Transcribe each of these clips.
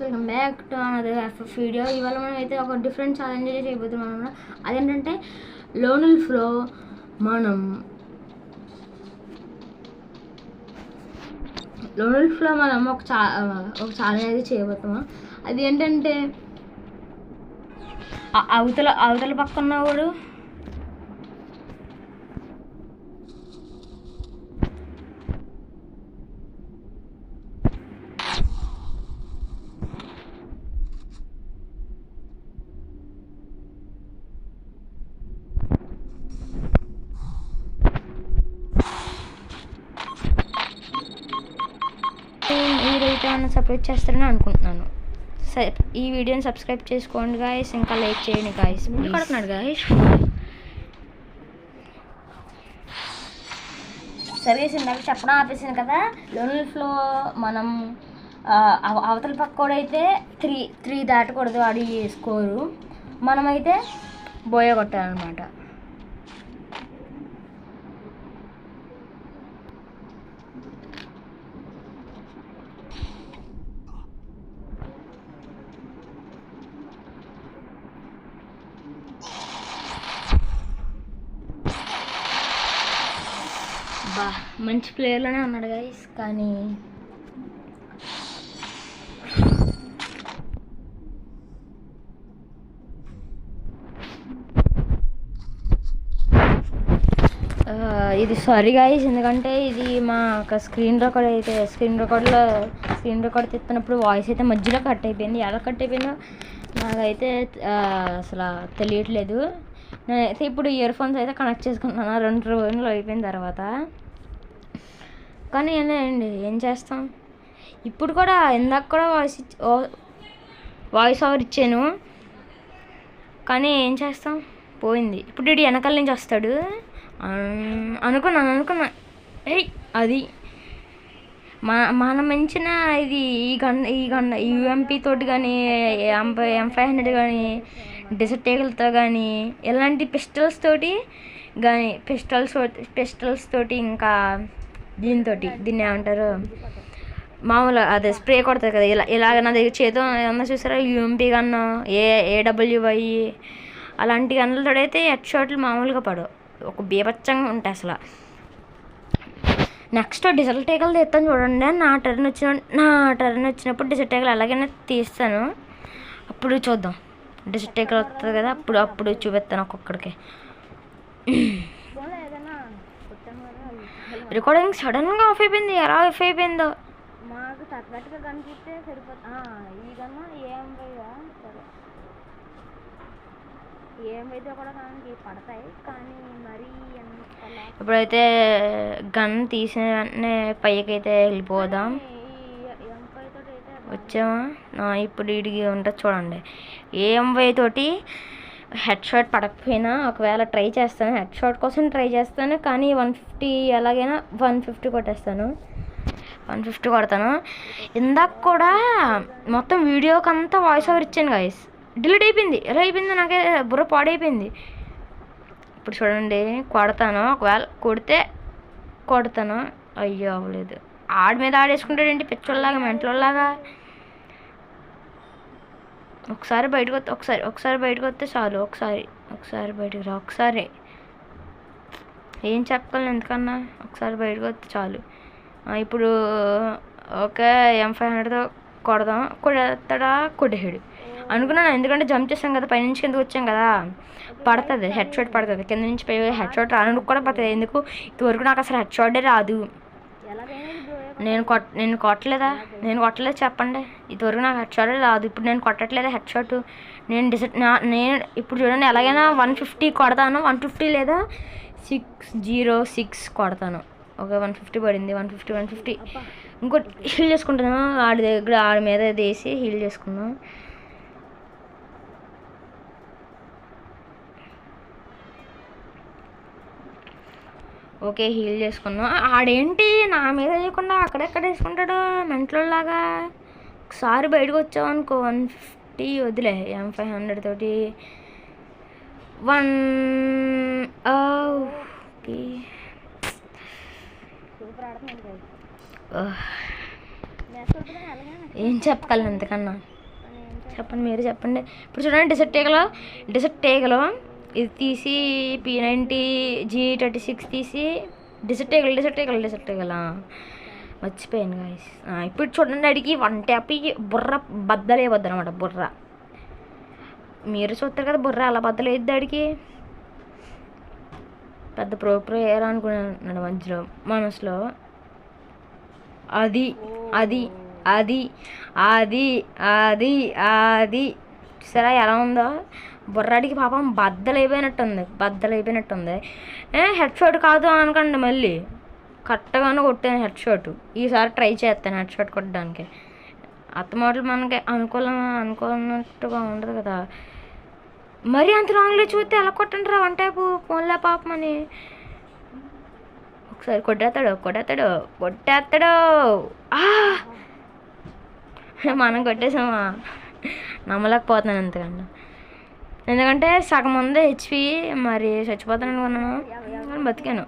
Welcome back to another FF video. ఇవాళ మనం అయితే ఒక డిఫరెంట్ ఛాలెంజ్ చేయబోతున్నాం అన్నమాట. అదేంటంటే లోన్ ఉల్ఫ్లో మనం ఒక ఛాలెంజ్ అయితే చేయబోతున్నాం. అది ఏంటంటే అవతల పక్కన వాడు మీరైతే ఏమైనా సపోర్ట్ చేస్తారని అనుకుంటున్నాను. ఈ వీడియోని సబ్స్క్రైబ్ చేసుకోండి గాయస్, ఇంకా లైక్ చేయండి గాయస్. కడుతున్నాడు గాయస్. సరే ఇందాక చెప్పడం ఆపేసాను కదా. లోన్ ఉల్ఫ్లో మనం అవతల పక్కోడైతే త్రీ దాటకూడదు ఆడి స్కోరు. మనమైతే బోయ కొట్టాలన్నమాట. బా మంచి ప్లేయర్లోనే ఉన్నాడు గైస్, కానీ ఇది సారీ గైస్, ఎందుకంటే ఇది మా స్క్రీన్ రికార్డ్ తీస్తున్నప్పుడు వాయిస్ అయితే మధ్యలో కట్ అయిపోయింది. ఎలా కట్ అయిపోయిందో నాకైతే అసలు తెలియట్లేదు. నేనైతే ఇప్పుడు ఇయర్ ఫోన్స్ అయితే కనెక్ట్ చేసుకుంటున్నాను 2 రోజులు అయిపోయిన తర్వాత. కానీ అండి ఏం చేస్తాం, ఇప్పుడు కూడా ఇందాక కూడా వాయిస్ ఓవర్ ఇచ్చాను, కానీ ఏం చేస్తాం పోయింది. ఇప్పుడు వీడు వెనకాల నుంచి వస్తాడు అనుకున్నా అది మనం మంచిన ఇది ఈ గండ యూఎంపీ తోటి కానీ M500 కానీ డెజర్ట్ ఈగల్తో కానీ ఎలాంటి పిస్టల్స్ తోటి ఇంకా దీన్ని ఏమంటారు మామూలు అదే స్ప్రే కొడతారు కదా, ఇలాగ నా దగ్గర చేతో ఏమన్నా చూసారా యూఎంపీ గన్ను AWY అలాంటి గన్నులతో అయితే హెడ్ షాట్లు మామూలుగా పడవు, ఒక బీభత్సంగా ఉంటాయి అసలు. నెక్స్ట్ డెజర్ట్ ఈగలు తీస్తాను చూడండి. నా టర్న్ వచ్చినప్పుడు డెజర్ట్ ఈగలు ఎలాగైనా తీస్తాను. అప్పుడు చూద్దాం, డెజర్ట్ ఈగలు వస్తుంది కదా, అప్పుడు చూపిస్తాను ఒక్కొక్కడికి. రికార్డింగ్ సడన్గా ఆఫ్ అయిపోయింది. ఎలా ఆఫ్ అయిపోయిందో మాకు తగ్గట్టుగా కనిపిస్తే సరిపోతుంది. ఈ గన్న ఏమైతే కూడా దానికి పడతాయి, కానీ మరీ ఇప్పుడైతే గన్ తీసిన వెంటనే పైకైతే వెళ్ళిపోదాం. వచ్చామా ఇప్పుడు వీడికి ఉంటుంది చూడండి. AMY తోటి హెడ్ షాట్ పడకపోయినా ఒకవేళ ట్రై చేస్తాను, హెడ్ షాట్ కోసం ట్రై చేస్తాను, కానీ 150 ఎలాగైనా 150 కొట్టేస్తాను, 150 కొడతాను. ఇందాక కూడా మొత్తం వీడియోకి అంతా వాయిస్ ఓవర్ ఇచ్చాను గాయస్, డిలీట్ అయిపోయింది. ఎలా అయిపోయిందో నాకే బుర్ర పాడైపోయింది. ఇప్పుడు చూడండి కొడతాను, ఒకవేళ కొడతాను. అయ్యో అవ్వలేదు. ఆడి మీద ఆడేసుకుంటాడేంటి పిచ్చోళ్ళలాగా మెంటలోళ్ళలాగా. ఒకసారి బయటకు వస్తే చాలు. ఒకసారి బయటకు రా. ఒకసారి ఏం చెప్పగలను ఎందుకన్నా, ఒకసారి బయటకు వస్తే చాలు. ఇప్పుడు ఓకే M500తో కొట్టేసాడు అనుకున్నాను, ఎందుకంటే జంప్ చేసాం కదా, పైనుంచి కిందకి వచ్చాం కదా, పడుతుంది హెడ్ షాట్ పడుతుంది. కింద నుంచి పై హెడ్ షాట్ రాను కూడా పడుతుంది. ఎందుకు ఇంతవరకు నాకు అసలు హెడ్ షాటే రాదు. నేను కొట్టలేదు చెప్పండి. ఇంతవరకు నాకు హెడ్ షాటే రాదు. ఇప్పుడు నేను కొట్టట్లేదు హెడ్ షాట్. నేను ఇప్పుడు చూడండి ఎలాగైనా 150 కొడతాను, 150 లేదా 606 కొడతాను. ఓకే 150 పడింది. 150 ఇంకోటి హీల్ చేసుకుంటాను. ఆడి మీద వేసి హీల్ చేసుకున్నాం. ఓకే హీల్ చేసుకున్నాం. ఆడేంటి నా మీద వేయకుండా అక్కడెక్కడ వేసుకుంటాడు మెంటలోలాగా. ఒకసారి బయటకు వచ్చామనుకో 150 వదిలే. M500 తోటి ఏం చెప్పగలను అంతకన్నా. చెప్పండి, మీరు చెప్పండి. ఇప్పుడు చూడండి, డిసర్ట్ టేగలో ఇది తీసి P90 G36 తీసి డిసర్ట్ టేగల మర్చిపోయాను గాయస్. ఇప్పుడు చూడండి, అడిగి 1 ట్యాప్కి బుర్ర బద్దలేవద్దు అనమాట. బుర్ర మీరు చూస్తారు కదా, బుర్ర అలా బద్దలేదు అడిగి. పెద్ద ప్రోప్రేయర్ అనుకున్నాడు మధ్యలో మనసులో. అది అది అది అది అది అది సరే ఎలా ఉందో బుర్రాడికి పాపం బద్దలైపోయినట్టుంది. హెడ్ షాట్ కాదు అనకండి, మళ్ళీ కరెక్ట్గానే కొట్టాను హెడ్ షాట్. ఈసారి ట్రై చేస్తాను హెడ్ షాట్ కొట్టడానికి. అత్తమాటలు మనకి అనుకున్నట్టుగా ఉండదు కదా. మరీ అంత లాంగ్లో చూస్తే ఎలా కొట్టండి రా 1 ట్యాప్ ఫోన్లే పాపమని. ఒకసారి కొట్టేస్తాడు. మనం కొట్టేసామా? నమ్మలేకపోతున్నాను ఎంతకన్నా. ఎందుకంటే సగం ఉంది హెచ్పి, మరి చచ్చిపోతాను అనుకున్నాను కానీ బతికాను.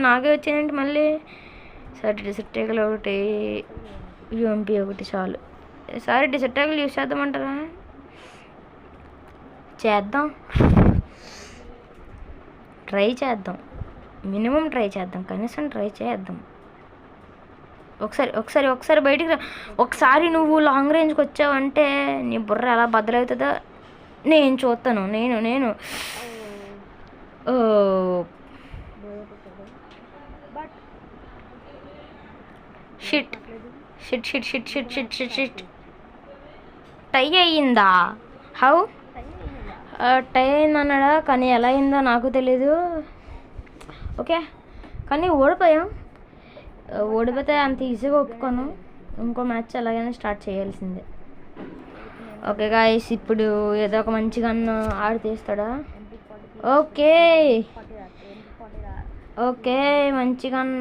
నాకే వచ్చేయండి మళ్ళీ. సరే డిసర్టేకలు ఒకటి, యూఎంపీ ఒకటి చాలు. సరే డిసర్టేకలు యూస్ చేద్దామంటారా? చేద్దాం, ట్రై చేద్దాం, మినిమం ట్రై చేద్దాం, కనీసం ట్రై చేద్దాం. ఒకసారి బయటికి రా. ఒకసారి నువ్వు లాంగ్ రేంజ్కి వచ్చావంటే నీ బుర్ర ఎలా బద్దలవుతుందో నేను చూస్తాను. నేను shit shit shit shit shit shit shit shit tie అయ్యిందా? హౌ టై అయిందన్నాడా, కానీ ఎలా అయిందో నాకు తెలీదు. ఓకే, కానీ ఓడిపోతే అంత ఈజీగా ఒప్పుకోను. ఇంకో మ్యాచ్ ఎలాగైనా స్టార్ట్ చేయాల్సిందే. ఓకే గాయస్, ఇప్పుడు ఏదో ఒక మంచి గన్ ఆడి తీస్తాడా? ఓకే మంచి గన్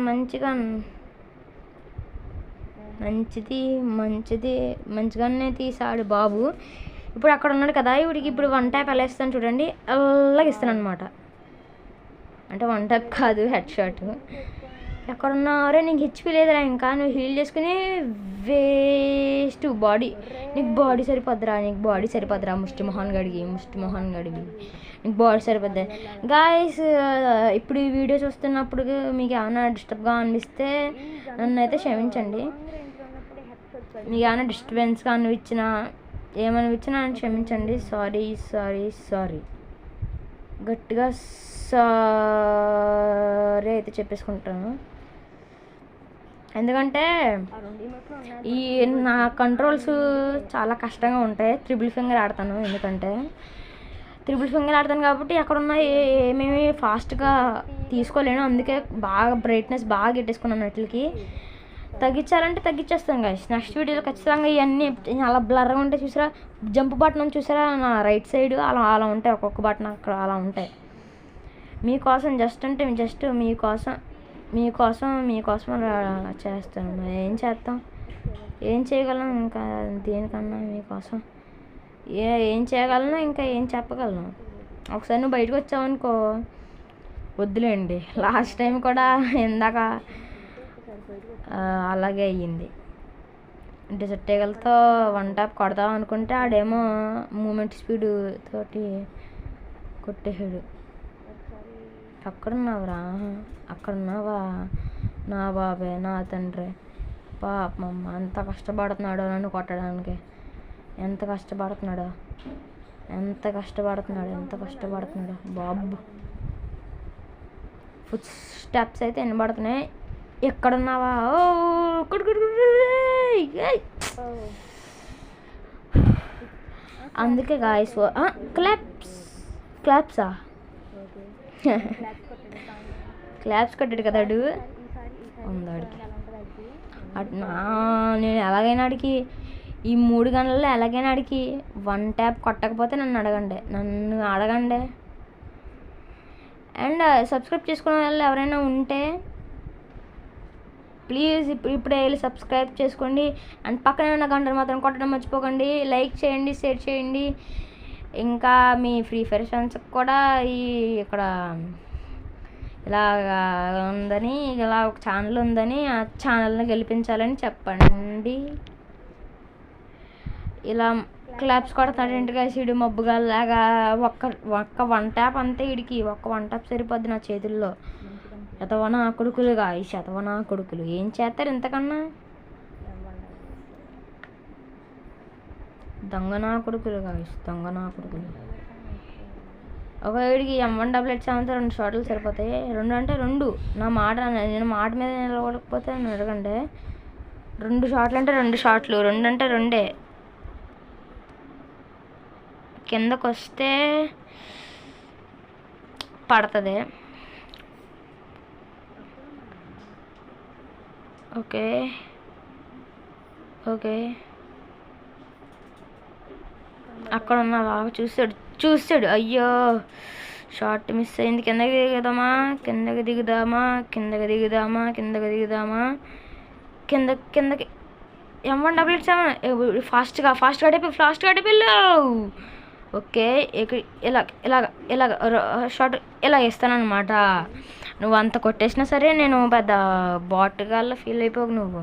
మంచి గన్నే తీసాడు బాబు. ఇప్పుడు అక్కడ ఉన్నాడు కదా, ఇవిడికి ఇప్పుడు 1 ట్యాప్ ఎలా ఇస్తాను చూడండి, అలాగే ఇస్తాను అనమాట. అంటే 1 ట్యాప్ కాదు, హెడ్ షాట్. ఎక్కడున్నారే, నీకు హెచ్పి లేదురా, ఇంకా నువ్వు హీల్ చేసుకుని వేస్ట్ బాడీ. నీకు బాడీ సరిపోద్దురా ముష్టి మొహన్ గడిగి నీకు బాడీ సరిపోద్ది. గాయస్, ఇప్పుడు ఈ వీడియో చూస్తున్నప్పుడు మీకు ఏమైనా డిస్టర్బ్గా అనిపిస్తే నన్ను అయితే క్షమించండి. మీకు ఏమైనా డిస్టర్బెన్స్గా ఏమనిపించినా నన్ను క్షమించండి. సారీ గట్టిగా సారీ అయితే చెప్పేసుకుంటాను. ఎందుకంటే ఈ నా కంట్రోల్స్ చాలా కష్టంగా ఉంటాయి. త్రిబుల్ ఫింగర్ ఆడతాను, ఎందుకంటే త్రిబుల్ ఫింగర్ ఆడతాను కాబట్టి అక్కడున్న ఏమేమి ఫాస్ట్గా తీసుకోలేను. అందుకే బాగా బ్రైట్నెస్ బాగా పెట్టేసుకున్నాను. వాటికి తగ్గించాలంటే తగ్గించేస్తాను గాయస్. నెక్స్ట్ వీడియోలో ఖచ్చితంగా ఇవన్నీ అలా బ్లర్గా ఉంటాయి చూసారా, జంప్ బటన్ చూసారా నా రైట్ సైడ్, అలా ఉంటాయి. ఒక్కొక్క బటన్ అక్కడ అలా ఉంటాయి. మీకోసం మీకోసం చేస్తాను. ఏం చేస్తాం, ఏం చేయగలను ఇంకా దేనికన్నా మీకోసం ఏం చేయగలను, ఇంకా ఏం చెప్పగలను. ఒకసారి నువ్వు బయటకు వచ్చావనుకో వద్దులేండి. లాస్ట్ టైం కూడా ఇందాక అలాగే అయ్యింది. డిసర్టేగలతో 1 ట్యాప్ కొడదాం అనుకుంటే ఆడేమో మూమెంట్ స్పీడ్ తోటి కొట్టేసాడు. అక్కడున్నావా నా బాబే, నా తండ్రి, పాపమ్మ ఎంత కష్టపడుతున్నాడో నన్ను కొట్టడానికి. ఎంత కష్టపడుతున్నాడో బాబు. ఫుట్ స్టెప్స్ అయితే వినబడుతున్నాయి. ఎక్కడున్నావా? అందుకే గాయస్ క్లాప్సా క్లాప్స్ కొట్టాడు కదా ఉందాడికి. నేను ఎలాగైనా ఆడికి ఈ 3 గంటల్లో ఎలాగైనా ఆడికి 1 ట్యాప్ కొట్టకపోతే నన్ను అడగండి. అండ్ సబ్స్క్రైబ్ చేసుకునే వాళ్ళు ఎవరైనా ఉంటే ప్లీజ్ ఇప్పుడే వెళ్ళి సబ్స్క్రైబ్ చేసుకోండి. అండ్ పక్కనే ఉన్న గంటలు మాత్రం కొట్టడం మర్చిపోకండి. లైక్ చేయండి, షేర్ చేయండి. ఇంకా మీ ఫ్రీ ఫైర్ ఫ్రెండ్స్కి కూడా ఇక్కడ ఇలా ఉందని, ఇలా ఒక ఛానల్ ఉందని, ఆ ఛానల్ని గెలిపించాలని చెప్పండి. ఇలా క్లాప్స్ కొడతాడు ఇంటికి సీడు మబ్బుగాల్లాగా. ఒక్క ఒక్క వన్ ట్యాప్ అంతే వీడికి, ఒక్క వన్ ట్యాప్ సరిపోద్ది నా చేతుల్లో. శతవన కొడుకులుగా ఈ శతవన కొడుకులు ఏం చేస్తారు ఇంతకన్నా? దొంగనా కొడుకులుగా దొంగనా కొడుకులు. ఒక వీడికి M188 2 షాట్లు సరిపోతాయి. 2 అంటే 2. నా మాట నేను మాట మీద నిలబడకపోతే నన్ను అడగండి. 2 షాట్లు అంటే 2 షాట్లు, 2 అంటే 2. కిందకు వస్తే పడుతుంది. ఓకే ఓకే అక్కడ ఉన్న బాగా చూసాడు. అయ్యో షార్ట్ మిస్ అయింది. కిందకి దిగుదామా కిందకి M188 ఫాస్ట్గా అడిపిల్లు. ఓకే ఇలాగ షార్ట్ ఇలా ఇస్తానమాట. నువ్వు అంత కొట్టేసినా సరే నేను పెద్ద బాట్గాల్లో ఫీల్ అయిపోకు నువ్వు.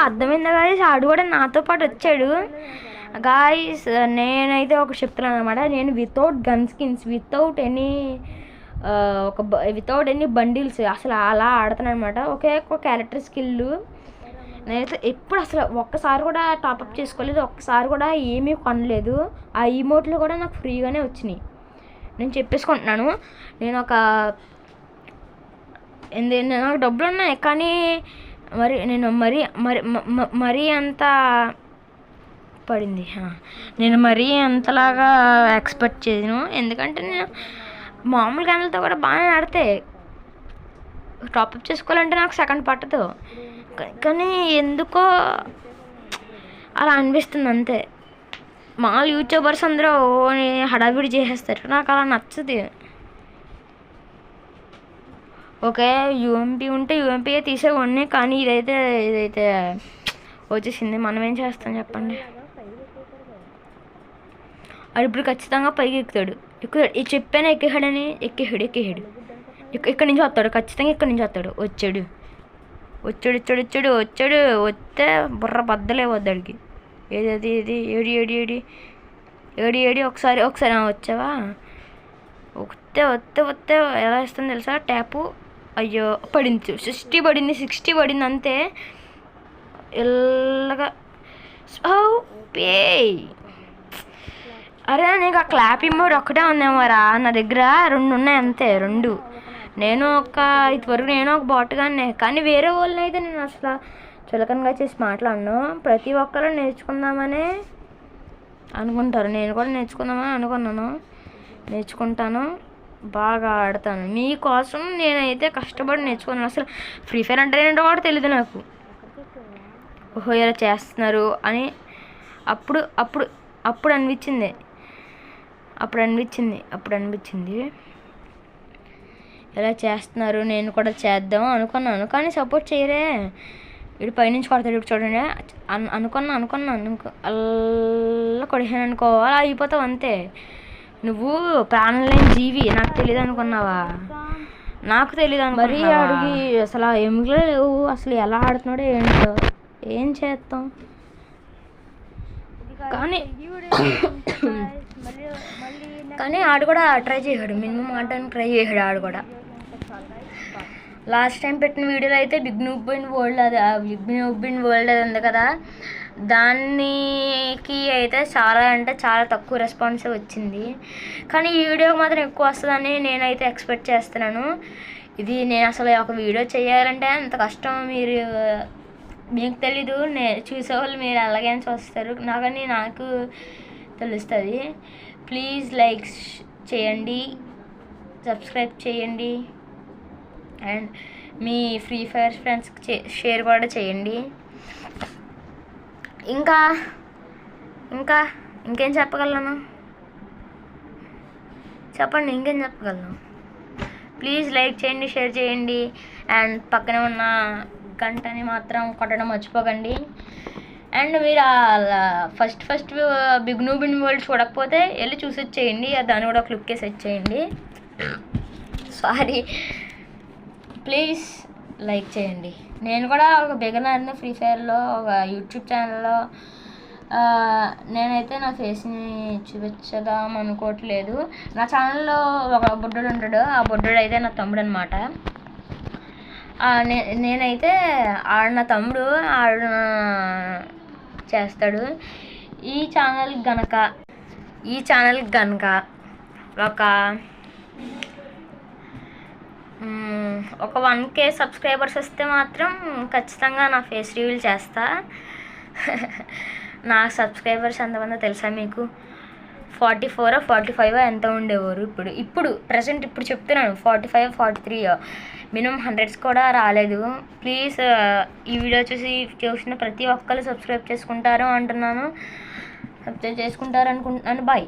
అర్థమైందా గాయస్? ఆడు కూడా నాతో పాటు వచ్చాడు గాయస్. నేనైతే ఒకటి చెప్తున్నాను అనమాట. నేను without gun skins, without any bundles అసలు అలా ఆడుతాను అనమాట. ఒకే ఒక క్యారెక్టర్ స్కిల్. నేనైతే ఎప్పుడు అసలు ఒక్కసారి కూడా టాపప్ చేసుకోలేదు, ఒక్కసారి కూడా ఏమీ కొనలేదు. ఆ ఈమోట్లు కూడా నాకు ఫ్రీగానే వచ్చినాయి. నేను చెప్పేసుకుంటున్నాను. నాకు డబ్బులు ఉన్నాయి కానీ నేను మరీ అంత పడింది. నేను మరీ అంతలాగా ఎక్స్పెక్ట్ చేయను. ఎందుకంటే నేను మామూలు గన్లతో కూడా బాగానే ఆడితే టాపప్ చేసుకోవాలంటే నాకు సెకండ్ పట్టదు. కానీ ఎందుకో అలా అనిపిస్తుంది అంతే. మామూలు యూట్యూబర్స్ అందరూ హడావిడి చేసేస్తారు, నాకు అలా నచ్చదు. ఓకే యూఎంపీ ఉంటే యూఎంపీయే తీసేవాడిని, కానీ ఇదైతే వచ్చేసింది. మనం ఏం చేస్తాం చెప్పండి? అది ఇప్పుడు ఖచ్చితంగా పైకి ఎక్కుతాడు. ఇది చెప్పాను ఎక్కేహాడని. ఎక్కేహాడు ఇక్కడి నుంచి వస్తాడు, ఖచ్చితంగా ఇక్కడి నుంచి వస్తాడు. వచ్చాడు వస్తే బుర్ర బద్దలే వద్దడికి. ఏది ఏడి ఒకసారి వచ్చావా? వస్తే ఎలా ఇస్తుంది తెలుసా ట్యాపు? అయ్యో పడింది, 60 పడింది అంతే. ఎల్లగా అరే నీకు ఆ క్లాప్ ఇమ్మోడు ఒక్కటే ఉందేమోరా, నా దగ్గర 2 ఉన్నాయి అంతే. 2 ఇదివరకు నేను ఒక బాట్గానే, కానీ వేరే వాళ్ళని అయితే నేను అసలు చులకనగా చేసి మాట్లాడను. ప్రతి ఒక్కరు నేర్చుకుందామనే అనుకుంటారు. నేను కూడా నేర్చుకుందామని అనుకున్నాను, నేర్చుకుంటాను, బాగా ఆడతాను. మీకోసం నేనైతే కష్టపడి నేర్చుకున్నాను. అసలు ఫ్రీ ఫైర్ అంటే ఏంటో కూడా తెలియదు నాకు. ఓహో ఇలా చేస్తున్నారు అని అప్పుడు అనిపించింది. ఇలా చేస్తున్నారు, నేను కూడా చేద్దాం అనుకున్నాను, కానీ సపోర్ట్ చేయరే. ఇటు పైనుంచి కొడతాడు, ఇటు చూడండి. అనుకున్నాను అలా కొడిహాను అనుకో, అలా అయిపోతావు అంతే. నువ్వు ప్రాణం లేని జీవి, నాకు తెలియదు అనుకున్నావా? నాకు తెలియదు మరి అడిగి అసలు ఎముకలు లేవు. అసలు ఎలా ఆడుతున్నాడో ఏంటో, ఏం చేస్తాం. కానీ ఆడు కూడా ట్రై చేశాడు, మినిమం ఆడడానికి ట్రై చేశాడు ఆడు కూడా. లాస్ట్ టైం పెట్టిన వీడియోలో అయితే బిగ్ నూబ్ ఇన్ వరల్డ్ అది ఉంది కదా, దానికి అయితే చాలా తక్కువ రెస్పాన్స్ వచ్చింది. కానీ ఈ వీడియోకి మాత్రం ఎక్కువ వస్తుందని నేనైతే ఎక్స్పెక్ట్ చేస్తున్నాను. ఇది నేను అసలు ఒక వీడియో చేయాలంటే అంత కష్టం మీకు తెలీదు, చూసేవాళ్ళు మీరు అలాగైనా చూస్తారు, నాకు తెలుస్తుంది. ప్లీజ్ లైక్ చేయండి, సబ్స్క్రైబ్ చేయండి, అండ్ మీ ఫ్రీ ఫైర్ ఫ్రెండ్స్కి షేర్ కూడా చేయండి. ఇంకేం చెప్పగలను చెప్పండి? ఇంకేం చెప్పగలను? ప్లీజ్ లైక్ చేయండి, షేర్ చేయండి, అండ్ పక్కనే ఉన్న గంటని మాత్రం కొట్టడం మర్చిపోకండి. అండ్ మీరు first big noob in world చూడకపోతే వెళ్ళి చూసి వచ్చేయండి, దాన్ని కూడా క్లిక్ చేసి వచ్చేయండి. సారీ, ప్లీజ్ లైక్ చేయండి. నేను కూడా ఒక బిగినర్ని ఫ్రీ ఫైర్లో, ఒక యూట్యూబ్ ఛానల్లో నేనైతే నా ఫేస్ని చూపించదాం అనుకోవట్లేదు. నా ఛానల్లో ఒక బుడ్డోడు ఉంటాడు, ఆ బుడ్డోడు అయితే నా తమ్ముడు అనమాట. నేనైతే ఆడు నా తమ్ముడు, ఆడు చేస్తాడు. ఈ ఛానల్ గనక ఒక 1K సబ్స్క్రైబర్స్ వస్తే మాత్రం ఖచ్చితంగా నా ఫేస్ రివీల్ చేస్తా. నా సబ్స్క్రైబర్స్ ఎంతమందో తెలుసా మీకు? 44 45 ఎంత ఉండేవారు. ఇప్పుడు ప్రజెంట్ ఇప్పుడు చెప్తున్నాను 45 43. మినిమం 100s కూడా రాలేదు. ప్లీజ్ ఈ వీడియో చూసిన ప్రతి ఒక్కరు సబ్స్క్రైబ్ చేసుకుంటారు అంటున్నాను. సబ్స్క్రైబ్ చేసుకుంటారు అనుకుంటున్నాను. బాయ్.